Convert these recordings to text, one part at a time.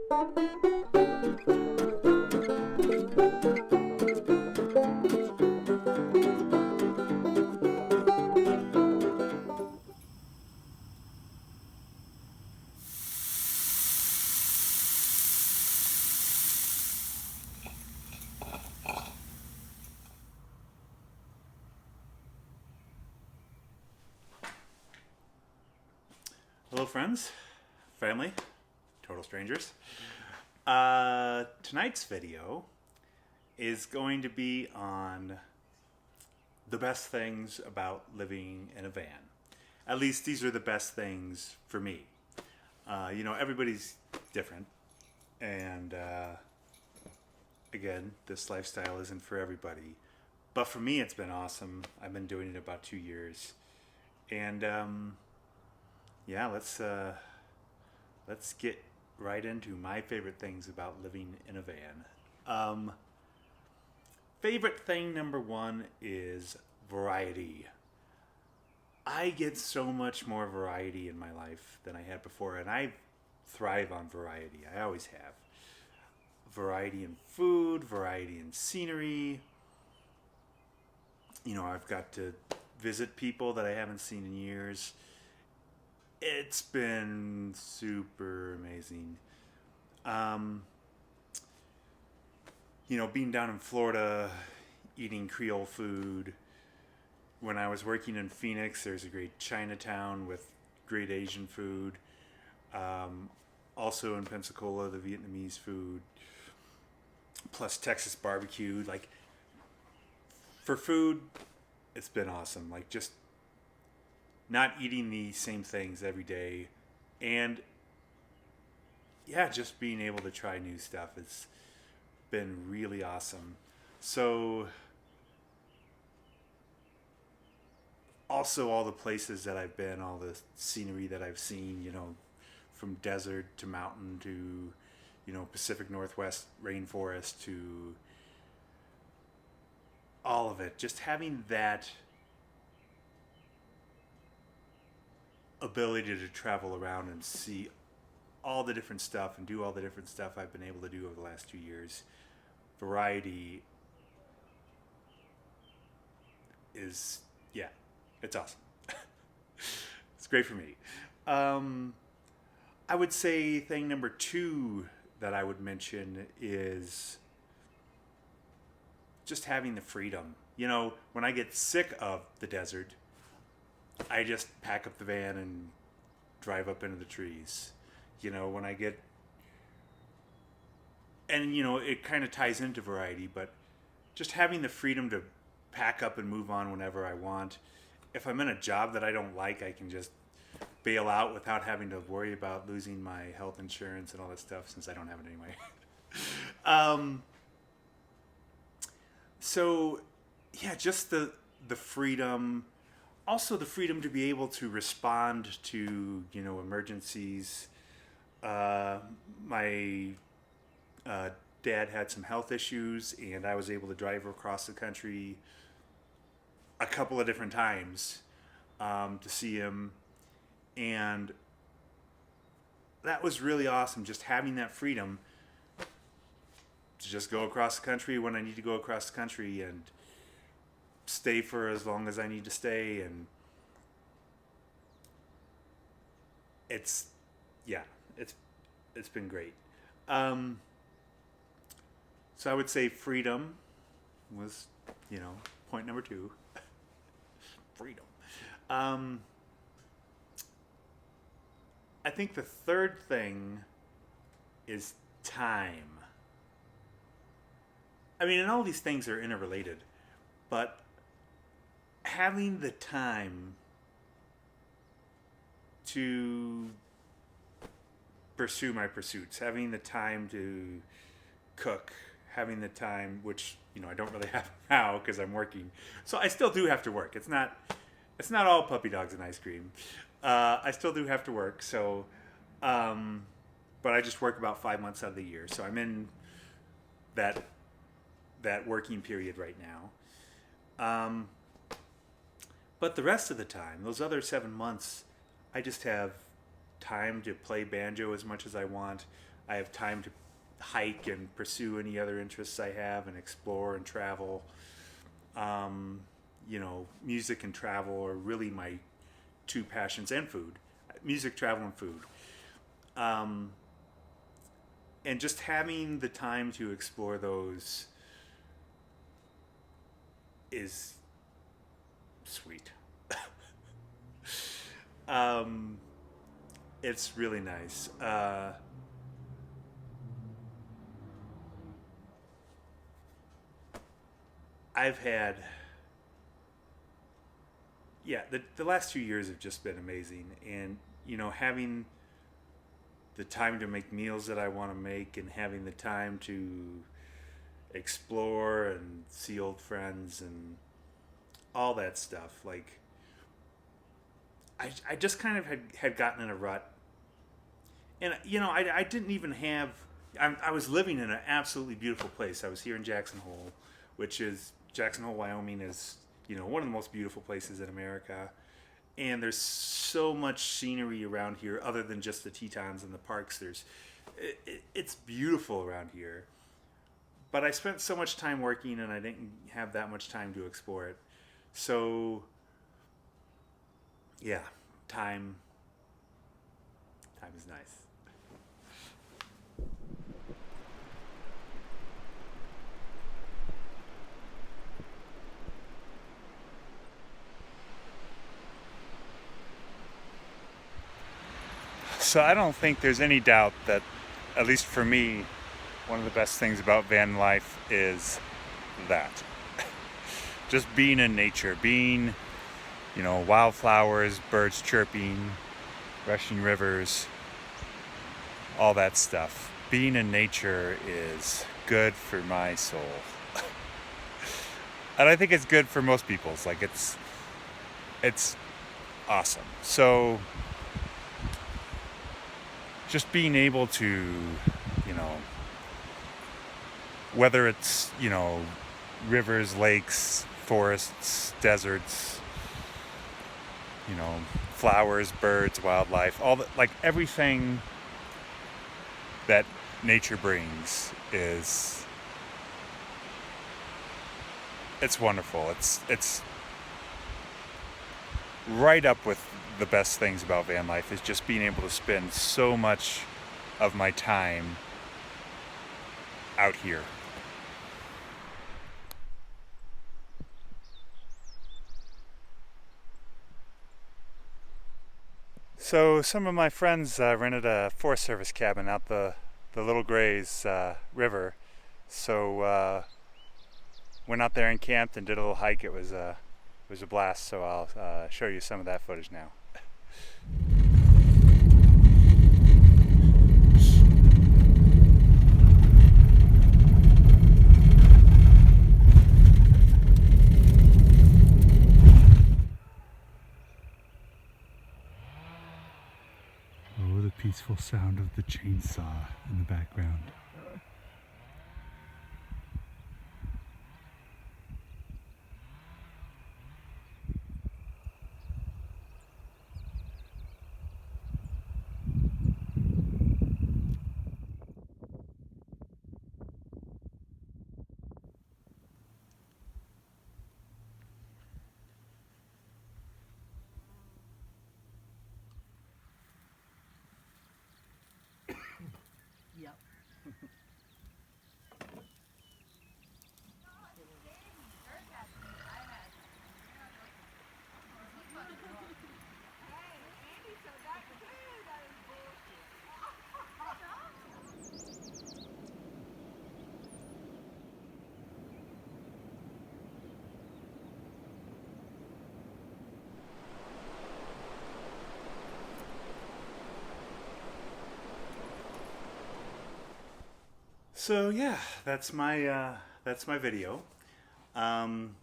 Hello, friends, family, total strangers. Tonight's video is going to be on the best things about living in a van. At least these are the best things for me. Everybody's different, and again, this lifestyle isn't for everybody. But for me, it's been awesome. I've been doing it about 2 years, and yeah, let's get right into my favorite things about living in a van. Favorite thing number one is variety. I get so much more variety in my life than I had before, and I thrive on variety. I always have. Variety in food, variety in scenery. I've got to visit people that I haven't seen in years. It's been super amazing. Being down in Florida, eating Creole food. When I was working in Phoenix, there's a great Chinatown with great Asian food. Also in Pensacola, the Vietnamese food. Plus Texas barbecue. Like, for food, it's been awesome. Like, just not eating the same things every day, and yeah, just being able to try new stuff. It's been really awesome. So also all the places that I've been, all the scenery that I've seen, from desert to mountain to, Pacific Northwest rainforest to all of it. Just having that ability to travel around and see all the different stuff and do all the different stuff I've been able to do over the last 2 years. Variety is, yeah, it's awesome. It's great for me. I would say thing number two that I would mention is just having the freedom. When I get sick of the desert, I just pack up the van and drive up into the trees. When I get... And, it kind of ties into variety, but just having the freedom to pack up and move on whenever I want. If I'm in a job that I don't like, I can just bail out without having to worry about losing my health insurance and all that stuff, since I don't have it anyway. So, yeah, just the freedom... Also, the freedom to be able to respond to, emergencies. My dad had some health issues, and I was able to drive across the country a couple of different times to see him. And that was really awesome, just having that freedom to just go across the country when I need to go across the country and stay for as long as I need to stay. And it's been great. So I would say freedom was, point number two. Freedom. I think the third thing is time. I mean, and all these things are interrelated, but having the time to pursue my pursuits, having the time to cook, having the time, which, I don't really have now because I'm working. So I still do have to work. It's not all puppy dogs and ice cream. I still do have to work. So, but I just work about 5 months out of the year. So I'm in that working period right now. But the rest of the time, those other 7 months, I just have time to play banjo as much as I want. I have time to hike and pursue any other interests I have and explore and travel. You know, music and travel are really my two passions, and food. Music, travel, and food. Um, and just having the time to explore those is sweet. um, it's really nice. I've had, yeah, the last 2 years have just been amazing. And, you know, having the time to make meals that I want to make and having the time to explore and see old friends and all that stuff. Like, I just kind of had gotten in a rut. And, you know, I didn't even have, I was living in an absolutely beautiful place. I was here in Jackson Hole, which is, Jackson Hole, Wyoming is, you know, one of the most beautiful places in America. And there's so much scenery around here other than just the Tetons and the parks. It's beautiful around here. But I spent so much time working and I didn't have that much time to explore it. So, yeah, time is nice. So I don't think there's any doubt that, at least for me, one of the best things about van life is that. Just being in nature, being, you know, wildflowers, birds chirping, rushing rivers, all that stuff. Being in nature is good for my soul. And I think it's good for most people's. Like, it's awesome. So just being able to, you know, whether it's, you know, rivers, lakes, forests, deserts, you know, flowers, birds, wildlife, all the, like, everything that nature brings is, it's wonderful. It's right up with the best things about van life, is just being able to spend so much of my time out here. So some of my friends rented a Forest Service cabin out the Little Grays River. So went out there and camped and did a little hike. It was a blast. So I'll show you some of that footage now. Oh, the peaceful sound of the chainsaw in the background. Yep. So yeah, that's my video. Um,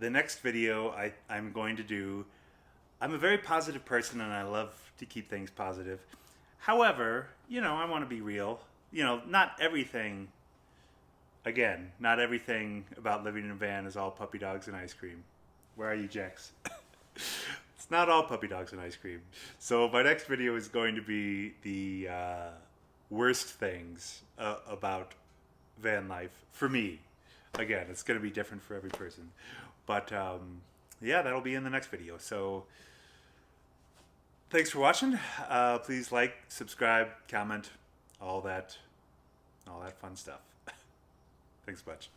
the next video I'm going to do. I'm a very positive person and I love to keep things positive. However, you know, I want to be real. You know, not everything. Again, not everything about living in a van is all puppy dogs and ice cream. Where are you, Jax? It's not all puppy dogs and ice cream. So my next video is going to be the worst things about van life for me. Again, it's going to be different for every person. But yeah, that'll be in the next video. So thanks for watching. Please like, subscribe, comment, all that fun stuff. Thanks much.